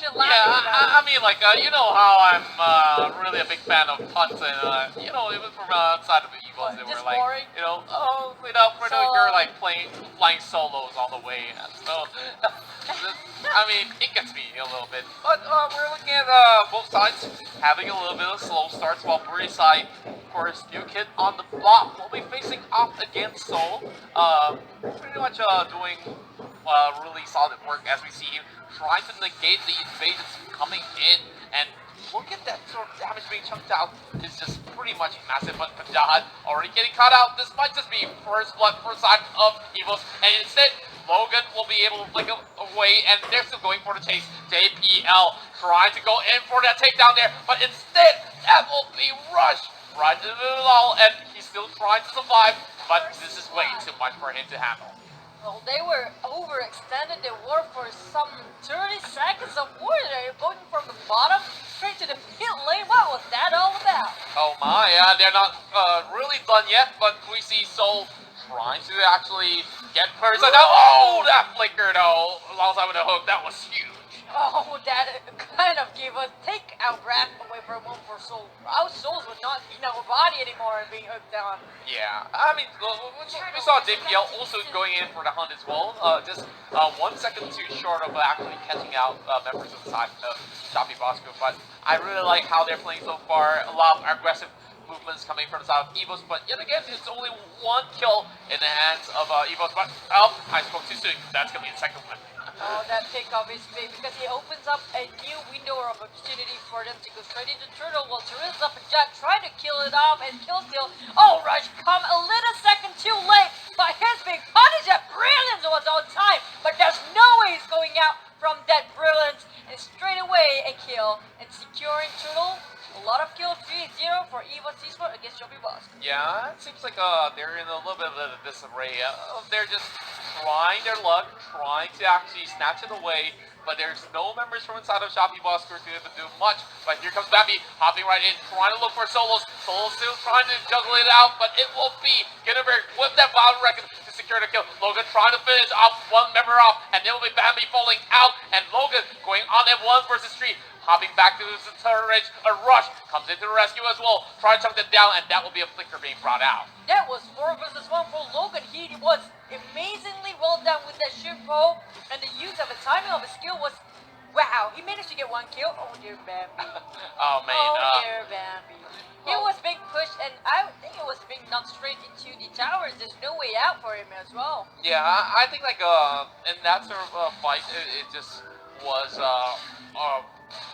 just Yeah, laughing about it. I mean, like, you know how I'm really a big fan of punts, and you know, even from outside of the EVOs, What, they were just like, boring? you know, oh, you know, for Solo. you're like flying solos all the way, and so. I mean, it gets me a little bit, but we're looking at both sides having a little bit of slow starts, while Burisai, of course, new kid on the block, will be facing off against Seoul. Pretty much doing really solid work as we see him trying to negate the invasions coming in, and look at that sort of damage being chunked out is just pretty much massive. But Pajad already getting caught out. This might just be first blood, first side of EVOS, and instead Logan will be able to flick away, and they're still going for the chase. JPL trying to go in for that takedown there, but instead that will be rushed right into the wall, and he's still trying to survive, but this is way too much for him to handle. Well, they were overextended the war for some 30 seconds of war there, going from the bottom straight to the mid lane. What was that all about? Oh my, yeah, they're not really done yet, but we see Soul trying to actually get first. Now, oh, that flicker though, alongside with the hook, that was huge. Oh, that kind of gave us take our breath away from one for Soul. Our souls would not be in our body anymore and being hooked on. Yeah, I mean, we saw JPL also going in for the hunt as well. Just 1 second too short of actually catching out members of the side of SHOPEE BOSSKURR. But I really like how they're playing so far. A lot of aggressive movements coming from the side of EVOS, but yet again, it's only one kill in the hands of EVOS. But oh, I spoke too soon. That's gonna be the second one. Oh, that pickoff is big because it opens up a new window of opportunity for them to go straight into Turtle while Teresa Pajat trying to kill it off and kill steal. Oh, Rush come a little second too late, but his big punish at Brilliance was on time, but there's no way he's going out from that Brilliance, and straight away a kill and securing Turtle. A lot of kills, 3-0 for EVOS ESPORTS against SHOPEE BOSSKURR. Yeah, it seems like they're in a little bit of a disarray. They're just trying their luck, trying to actually snatch it away, but there's no members from inside of SHOPEE BOSSKURR to be able to do much. But here comes Bambi, hopping right in, trying to look for Solos. Solos still trying to juggle it out, but it will be Ginneberg with that Battle Reckon to secure the kill. Logan trying to finish off one member off, and it will be Bambi falling out, and Logan going on at 1 versus 3. Hopping back to the turret ridge, a Rush comes into the rescue as well, trying to chunk it down, and that will be a flicker being brought out. That was 4 versus 1 for Logan. He was amazingly well done with that shift pole, and the use of the timing of his skill was wow. He managed to get 1 kill. Oh dear Bambi. Oh man. Oh dear Bambi. He was being pushed, and I think it was being knocked straight into the towers. There's no way out for him as well. Yeah, I think like in that sort of fight, it just was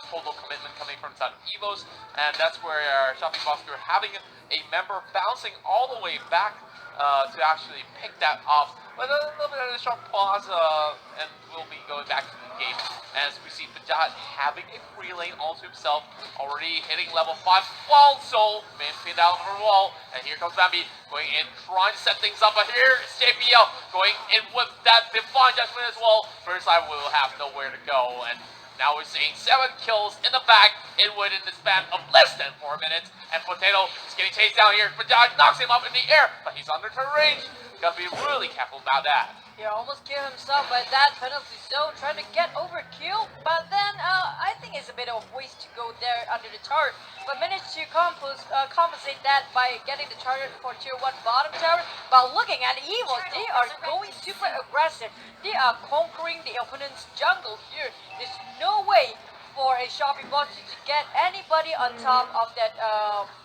total commitment coming from the side of EVOS, and that's where SHOPEE BOSSKURR having a member bouncing all the way back to actually pick that off. But a little bit of a short pause, and we'll be going back to the game as we see Pajat having a free lane all to himself, already hitting level 5, while Soul being pinned out of the wall. And here comes Bambi going in, trying to set things up. But here is JPL going in with that divine judgment as well. First side will have nowhere to go, and now we're seeing 7 kills in the back within the span of less than 4 minutes. And Potato is getting chased down here. Pajat knocks him up in the air, but he's under turret range. Gotta be really careful about that. He almost killed himself by that penalty zone, trying to get overkill. But then I think it's a bit of a waste to go there under the turret. But managed to compensate that by getting the turret for tier 1 bottom tower. But looking at EVOS, they are going super aggressive. They are conquering the opponent's jungle here. There's no way for a SHOPEE BOSSKURR to get anybody on top of that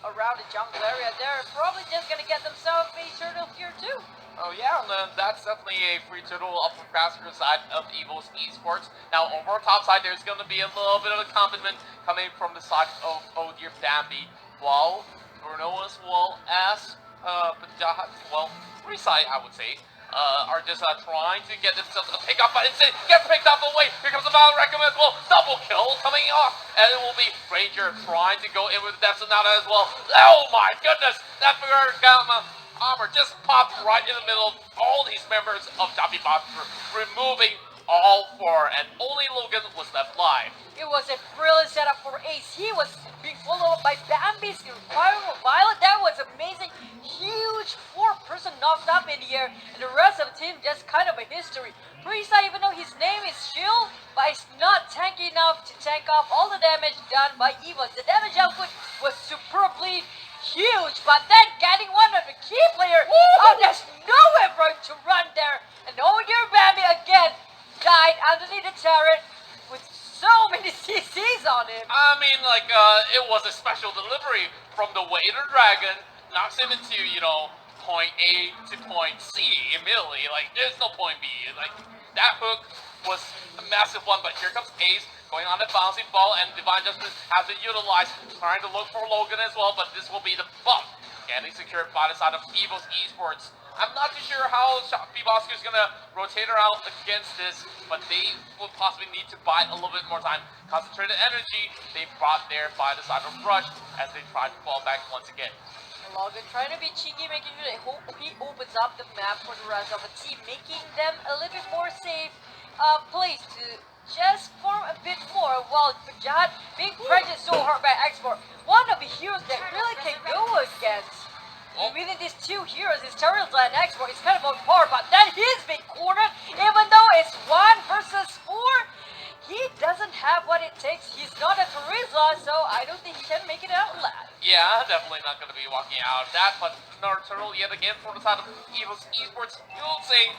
around the jungle area. They're probably just gonna get themselves a turtle here too. Oh yeah, and that's definitely a free turtle up from Craftsman side of EVOS Esports. Now over top side, there's going to be a little bit of a compliment coming from the side of Oh Dear Bambi, while Bruno as well as Pajat, well, free side I would say, are just trying to get themselves a pick up, but instead get picked up away. Here comes the Battle Reckon as well. Double kill coming off, and it will be Ranger trying to go in with the Depth Sonata as well. Oh my goodness, that Gamma armor just popped right in the middle of all these members of SHOPEE BOSSKURR, removing all 4, and only Logan was left alive. It was a brilliant setup for Ace. He was being followed up by Bambi's Inquiring Violet. That was amazing. Huge 4-person knocked up in the air, and the rest of the team just kind of a history. Prisa, even though his name is Shield, but it's not tanky enough to tank off all the damage done by EVOS. The damage output was superbly huge, but then getting one of the key player, oh, there's nowhere for him to run there. And over here, Bambi again died underneath the turret with so many CCs on him. I mean, like, it was a special delivery from the Wader Dragon, knocks him into, you know, point A to point C immediately. Like, there's no point B. Like, that hook was a massive one, but here comes Ace going on the bouncing ball, and Divine Justice has it utilized, trying to look for Logan as well, but this will be the bump. Getting secured by the side of EVOS Esports. I'm not too sure how SHOPEE BOSSKURR is going to rotate around against this, but they will possibly need to buy a little bit more time. Concentrated energy they brought there by the side of Rush as they try to fall back once again. Logan trying to be cheeky, making sure that he opens up the map for the rest of the team, making them a little bit more safe place to just form a bit more, while Jihad being pressured so hard by Export. One of the heroes that really can go against. Within these two heroes, his Turtles and Export is kind of on par, but then he's being cornered, even though it's 1 versus 4. He doesn't have what it takes. He's not a charisma, so I don't think he can make it out alive. Yeah, definitely not going to be walking out of that, but another turtle yet again for the side of EVOS Esports. You'll say,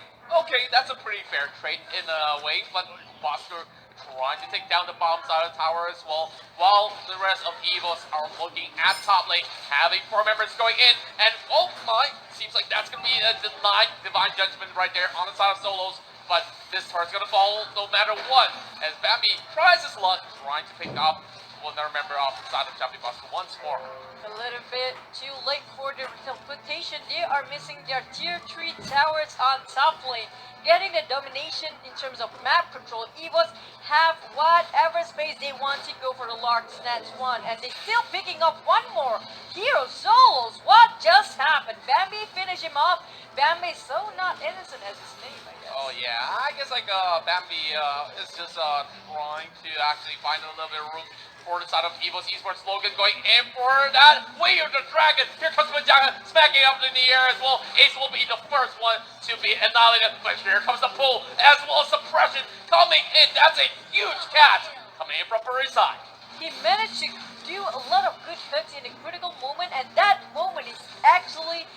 okay, that's a pretty fair trade in a way, but BOSSKURR trying to take down the bottom side of the tower as well, while the rest of EVOS are looking at top lane, having 4 members going in, and oh my, seems like that's going to be a denied Divine Judgment right there on the side of Solos, but this turret's going to fall no matter what, as Bambi tries his luck, trying to pick up another member off the side of SHOPEE BOSSKURR once more. A little bit too late for the competition. They are missing their tier 3 towers on top lane, getting the domination in terms of map control. EVOS have whatever space they want to go for the large snatch one, and they're still picking up one more hero. Solos, what just happened? Bambi finish him off. Bambi so not innocent as his name, I guess. Oh yeah, I guess like Bambi is just trying to actually find a little bit of room for the side of EVOS Esports. Logan going in for that. Way of the Dragon. Here comes Majaga smacking up in the air as well. Ace will be the first one to be annihilated, but here comes the pull as well as suppression coming in. That's a huge cat coming in from Puri side. He managed to do a lot of good hooks in a critical moment, and that moment is actually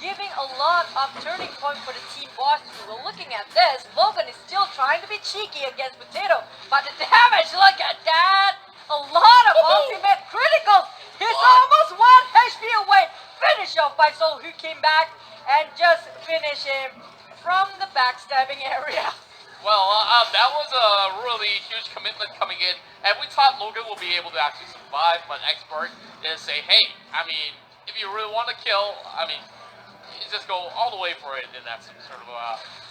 giving a lot of turning point for the team BOSSKURR. We're looking at this. Logan is still trying to be cheeky against Potato, but the damage, look at that! A lot of ultimate criticals! He's almost 1 HP away! Finish off by Soul, who came back and just finished him from the backstabbing area. Well, that was a really huge commitment coming in, and we thought Logan will be able to actually survive, but Expert is say, hey, I mean, if you really want to kill, I mean, you just go all the way for it in that sort of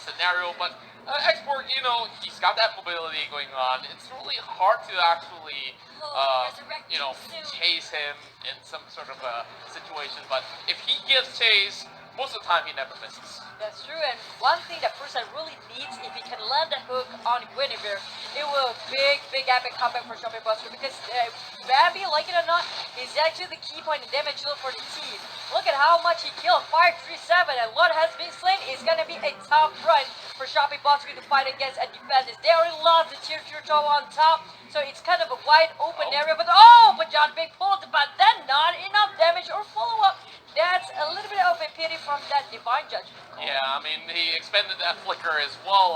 scenario, but Export, you know, he's got that mobility going on. It's really hard to actually, you know, chase him in some sort of situation, but if he gives chase, most of the time he never misses. That's true, and one thing that Person really needs, if he can land a hook on Guinevere, it will big epic comeback for SHOPEE BOSSKURR, because Bambi, like it or not, is actually the key point in damage deal for the team. Look at how much he killed, 537, and what has been slain is gonna be a tough run for SHOPEE BOSSKURR to fight against and defend this. They already lost the tier 2 tower on top, so it's kind of a wide open area, but John Big pulled, but then not enough damage or follow-up. That's a little bit of a pity from that Divine Judgment call. Yeah, I mean, he expended that flicker as well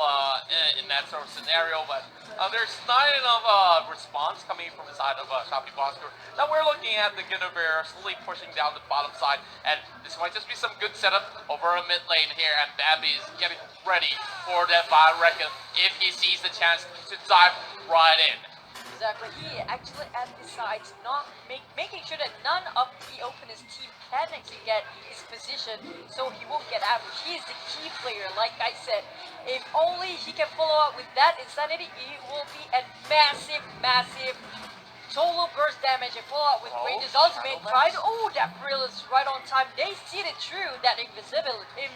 in that sort of scenario, but there's not enough response coming from the side of SHOPEE BOSSKURR. Now we're looking at the Guinevere slowly pushing down the bottom side, and this might just be some good setup over a mid lane here, and Bambi is getting ready for that Fire Reckon if he sees the chance to dive right in. Exactly, he actually decides not making sure that none of the opponent's team can actually get his position, so he won't get average. He is the key player, like I said. If only he can follow up with that insanity, it will be a massive total burst damage and follow up with Range's ultimate. Try to, that Brill is right on time. They see it through that invisibility.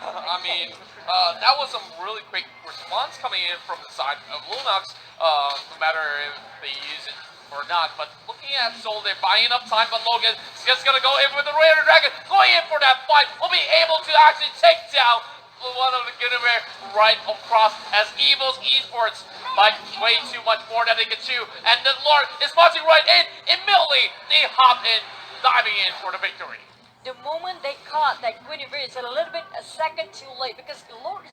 I mean, that was some really quick response coming in from the side of Lunox, no matter if they use it or not. But looking at Soul, they're buying up time, but Logan is just going to go in with the Raider Dragon, going in for that fight, will be able to actually take down one of the Guinevere right across as EVOS Esports like way too much more than they can chew. And the Lord is punching right in. Immediately, they hop in, diving in for the victory. The moment they caught that Guinevere is a little bit a second too late because Lord